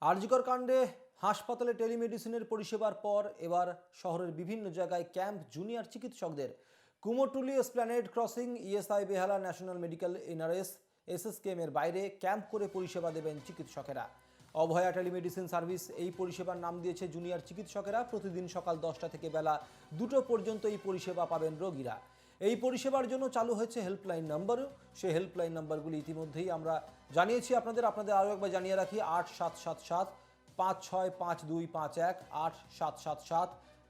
আরজিকর কাণ্ডে হাসপাতালে টেলিমেডিসিনের পরিষেবার পর এবার শহরের বিভিন্ন জায়গায় ক্যাম্প জুনিয়র চিকিৎসকদের। কুমোরটুলি এসপ্ল্যানেড ক্রসিং, ইএসআই বেহালা, ন্যাশনাল মেডিকেল এনআরএস, এসএসকেএম এর বাইরে ক্যাম্প করে পরিষেবা দেবেন চিকিৎসকেরা। অভয়া টেলিমেডিসিন সার্ভিস এই পরিষেবার নাম দিয়েছে জুনিয়র চিকিৎসকেরা। প্রতিদিন সকাল 10টা থেকে বেলা 2টো পর্যন্ত এই পরিষেবা পাবেন রোগীরা। এই পরিষেবার জন্য চালু হয়েছে হেল্পলাইন নম্বরও। সেই হেল্পলাইন নম্বরগুলি ইতিমধ্যেই আমরা জানিয়েছি আপনাদের আরও একবার জানিয়ে রাখি। 8777 565251, 8777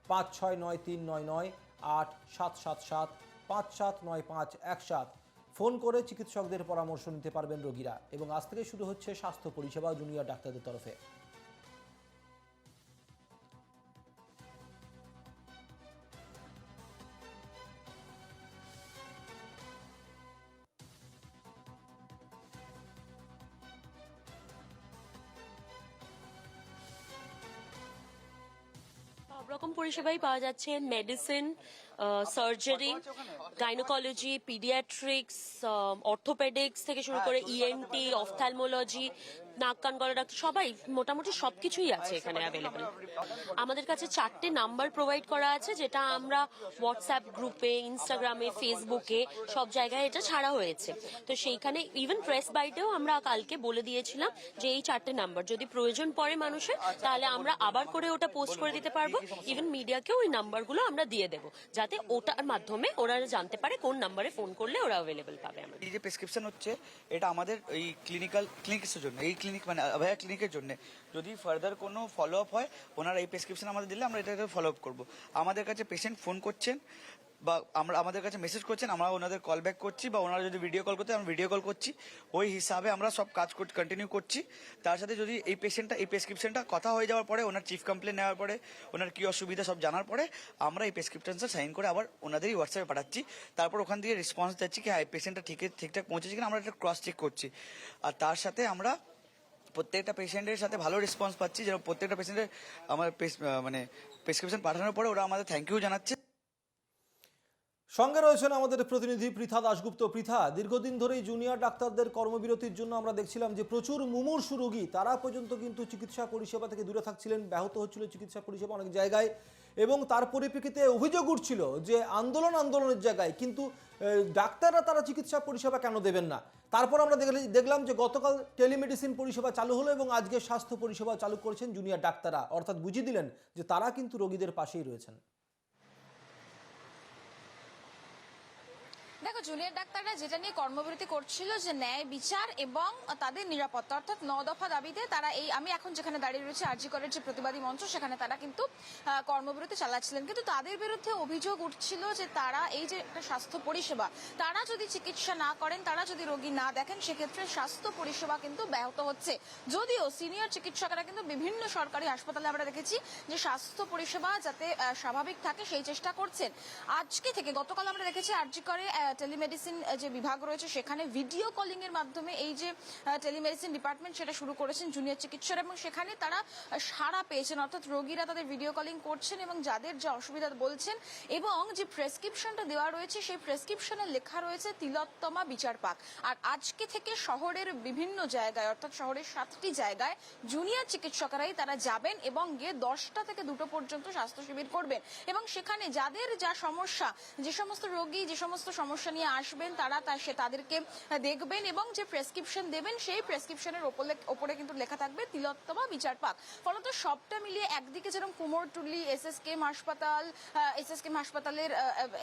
569399, 8777 579517। ফোন করে চিকিৎসকদের পরামর্শ নিতে পারবেন রোগীরা। এবং আজ থেকে শুরু হচ্ছে স্বাস্থ্য পরিষেবা জুনিয়র ডাক্তারদের তরফে। সব রকম পরিষেবাই পাওয়া যাচ্ছে। Medicine, surgery, gynaecology, paediatrics, orthopaedics থেকে শুরু করে ইএনটি, অফথ্যালমোলজি, নাক কান গলা ডাক্তার, সবাই মোটামুটি সবকিছুই আছে এখানে অ্যাভেলেবল। আমাদের কাছে 4টে নাম্বার প্রোভাইড করা আছে, যেটা আমরা হোয়াটসঅ্যাপ গ্রুপে, ইনস্টাগ্রামে, ফেসবুকে সব জায়গায় এটা ছাড়া হয়েছে। তো সেইখানে ইভেন প্রেস বাইটেও আমরা কালকে বলে দিয়েছিলাম যে এই 4টে নাম্বার যদি প্রয়োজন পড়ে মানুষের, তাহলে আমরা আবার করে ওটা পোস্ট করে দিতে পারবো। ইভেন মিডিয়াকেও ওই নাম্বারগুলো আমরা দিয়ে দেবো, যাতে ওটার মাধ্যমে ওরা জানতে পারে কোন নাম্বারে ফোন করলে ওরা অ্যাভেলেবল পাবে। আমাদের এই যে প্রেসক্রিপশন হচ্ছে, এটা আমাদের এই ক্লিনিকের জন্য, এই ক্লিনিক মানে অভয়া ক্লিনিকের জন্য। যদি ফার্দার কোনো ফলো আপ হয়, ওনারা এই প্রেসক্রিপশন আমাদের দিলে আমরা এটাকে ফলো আপ করবো। আমাদের কাছে পেশেন্ট ফোন করছেন বা আমাদের কাছে মেসেজ করছেন, আমরা ওনাদের কল ব্যাক করছি, বা ওনারা যদি ভিডিও কল করতে আমরা ভিডিও কল করছি। ওই হিসাবে আমরা সব কাজ কন্টিনিউ করছি। তার সাথে যদি এই প্রেসক্রিপশনটা কথা হয়ে যাওয়ার পরে, ওনার চিফ কমপ্লেন নেওয়ার পরে, ওনার কি অসুবিধা সব জানার পরে, আমরা এই প্রেসক্রিপশনটা সাইন করে আবার ওনাদেরই হোয়াটসঅ্যাপে পাঠাচ্ছি। তারপর ওখান থেকে রেসপন্স দিচ্ছি কি হ্যাঁ পেশেন্টটা ঠিকঠাক পৌঁছেছে কিনা, আমরা একটা ক্রস চেক করছি। আর তার সাথে আমরা প্রত্যেকটা পেশেন্টের সাথে ভালো রেসপন্স পাচ্ছি, যেরকম প্রত্যেকটা পেশেন্টের আমার মানে প্রেসক্রিপশন পাঠানোর পরে ওরা আমাদের থ্যাংক ইউ জানাচ্ছে। সঙ্গে রয়েছেন আমাদের প্রতিনিধি পৃথা দাশগুপ্ত। পৃথা, দীর্ঘদিন ধরেই জুনিয়র ডাক্তারদের কর্মবিরতির জন্য আমরা দেখছিলাম যে প্রচুর মুমূর্ষু রোগী তারা পর্যন্ত কিন্তু চিকিৎসা পরিষেবা থেকে দূরে থাকছিলেন, ব্যাহত হচ্ছিল চিকিৎসা পরিষেবা অনেক জায়গায়। এবং তার পরিপ্রেক্ষিতে অভিযোগ উঠছিল যে আন্দোলনের জায়গায় কিন্তু ডাক্তাররা তারা চিকিৎসা পরিষেবা কেন দেবেন না। তারপর আমরা দেখলাম যে গতকাল টেলিমেডিসিন পরিষেবা চালু হলো এবং আজকে স্বাস্থ্য পরিষেবা চালু করেছেন জুনিয়র ডাক্তাররা, অর্থাৎ বুঝিয়ে দিলেন যে তারা কিন্তু রোগীদের পাশেই রয়েছেন। দেখো, জুনিয়র ডাক্তাররা যেটা নিয়ে কর্মবিরতি করছিল যে ন্যায় বিচার এবং তাদের নিরাপত্তা, অর্থাৎ 9 দফা দাবিতে তারা আমি এখন যেখানে দাঁড়িয়ে রয়েছে আরজিকরের যে প্রতিবাদী মঞ্চ, সেখানে তারা কিন্তু কর্মবিরতি চালাচ্ছিলেন। কিন্তু তাদের বিরুদ্ধে অভিযোগ উঠছিল যে তারা এই যে একটা স্বাস্থ্য পরিষেবা, তারা যদি চিকিৎসা না করেন, তারা যদি রোগী না দেখেন, সেক্ষেত্রে স্বাস্থ্য পরিষেবা কিন্তু ব্যাহত হচ্ছে। যদিও সিনিয়র চিকিৎসকরা কিন্তু বিভিন্ন সরকারি হাসপাতালে আমরা দেখেছি যে স্বাস্থ্য পরিষেবা যাতে স্বাভাবিক থাকে সেই চেষ্টা করছেন। আজকে থেকে গতকাল আমরা দেখেছি আরজিকরে টেলিমেডিসিন যে বিভাগ রয়েছে, সেখানে ভিডিও কলিং এর মাধ্যমে এই যে টেলিমেডিসিন ডিপার্টমেন্ট সেটা শুরু করেছেন জুনিয়র চিকিৎসকরা, এবং সেখানে তারা সাড়া পেয়েছেন, অর্থাৎ রোগীরা তাদের ভিডিও কলিং করছেন এবং যাদের যা অসুবিধা বলছেন, এবং যে প্রেসক্রিপশনটা দেওয়া রয়েছে সেই প্রেসক্রিপশনে লেখা রয়েছে তিলোত্তমা বিচার পাক। আর আজকে থেকে শহরের বিভিন্ন জায়গায়, অর্থাৎ শহরের 7টি জায়গায় জুনিয়র চিকিৎসকরাই তারা যাবেন এবং গিয়ে 10টা থেকে 2টো পর্যন্ত স্বাস্থ্য শিবির করবেন। এবং সেখানে যাদের যা সমস্যা, যে সমস্ত রোগী যে সমস্ত সমস্যা নিয়ে আসবেন, তাদেরকে দেখবেন এবং যে প্রেসক্রিপশন দেবেন সেই প্রেসক্রিপশনের ওপরে কিন্তু লেখা থাকবে তিলোত্তমা বিচার পাক। ফলত সবটা মিলিয়ে একদিকে যেরকম কুমোরটুলি এসএসকেএম হাসপাতালের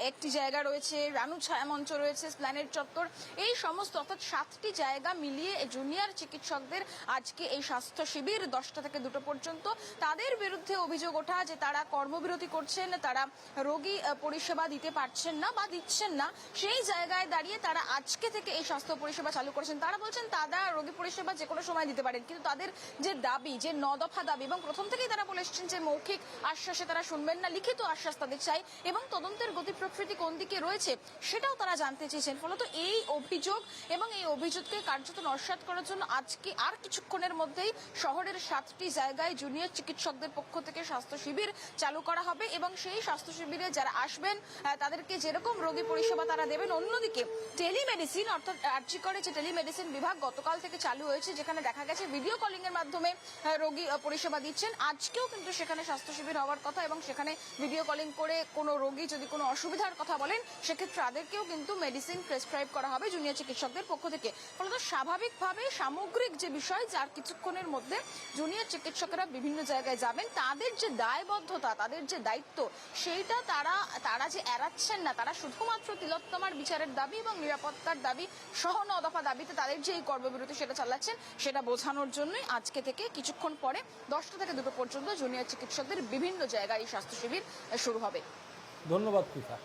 একটি জায়গা রয়েছে, রানু ছায়া মঞ্চ রয়েছে, এসপ্ল্যানেড চত্বর, এই সমস্ত অর্থাৎ 7টি জায়গা মিলিয়ে জুনিয়র চিকিৎসকদের আজকে এই স্বাস্থ্য শিবির 10টা থেকে 2টো পর্যন্ত। তাদের বিরুদ্ধে অভিযোগ ওঠা যে তারা কর্মবিরতি করছেন, তারা রোগী পরিষেবা দিতে পারছেন না বা দিচ্ছেন না, সেই জায়গায় দাঁড়িয়ে তারা আজকে থেকে এই স্বাস্থ্য পরিষেবা চালু করেছেন। তারা বলছেন তারা রোগী পরিষেবা যে কোনো সময় দিতে পারেন, কিন্তু তাদের যে দাবি, যে 9 দফা দাবি, এবং প্রথম থেকেই তারা বলে এসেছেন যে মৌখিক আশ্বাসে তারা শুনবেন না, লিখিত আশ্বাস তাদের চাই, এবং তদন্তের গতি প্রকৃতি কোন দিকে রয়েছে সেটাও তারা জানতে চেয়েছেন। ফলত এই অভিযোগ এবং এই অভিযোগকে কার্যত নস্যাৎ করার জন্য আজকে আর কিছুক্ষণের মধ্যেই শহরের 7টি জায়গায় জুনিয়র চিকিৎসকদের পক্ষ থেকে স্বাস্থ্য শিবির চালু করা হবে, এবং সেই স্বাস্থ্য শিবিরে যারা আসবেন তাদেরকে যেরকম রোগী পরিষেবা তারা দেবেন দেবেন। অন্যদিকে টেলিমেডিসিন অর্থাৎ আরজি করে যে টেলিমেডিসিন বিভাগ গতকাল থেকে চালু হয়েছে, যেখানে দেখা গেছে ভিডিও কলিং এর মাধ্যমে রোগী পরিষেবা দিচ্ছেন। আজকেও কিন্তু সেখানে স্বাস্থ্য শিবির হওয়ার কথা এবং সেখানে ভিডিও কলিং করে কোনো রোগী যদি কোনো অসুবিধার কথা বলেন সেক্ষেত্রে তাদেরকেও কিন্তু মেডিসিন প্রেসক্রাইব করা হবে জুনিয়র চিকিৎসকদের পক্ষ থেকে। ফলত স্বাভাবিকভাবে সামগ্রিক যে বিষয়, যার কিছুক্ষণের মধ্যে জুনিয়র চিকিৎসকেরা বিভিন্ন জায়গায় যাবেন, তাদের যে দায়বদ্ধতা, তাদের যে দায়িত্ব, সেইটা তারা যে এড়াচ্ছেন না। তারা শুধুমাত্র তিলোত্তমার বিচারের দাবি এবং নিরাপত্তার দাবি সহ 9 দফা দাবিতে তাদের যে এই কর্মবিরতি সেটা চালাচ্ছেন, সেটা বোঝানোর জন্যই আজকে থেকে কিছুক্ষণ পরে 10টা থেকে 2টো পর্যন্ত জুনিয়র চিকিৎসকদের বিভিন্ন জায়গায় এই স্বাস্থ্য শিবির শুরু হবে। ধন্যবাদ পৃথা।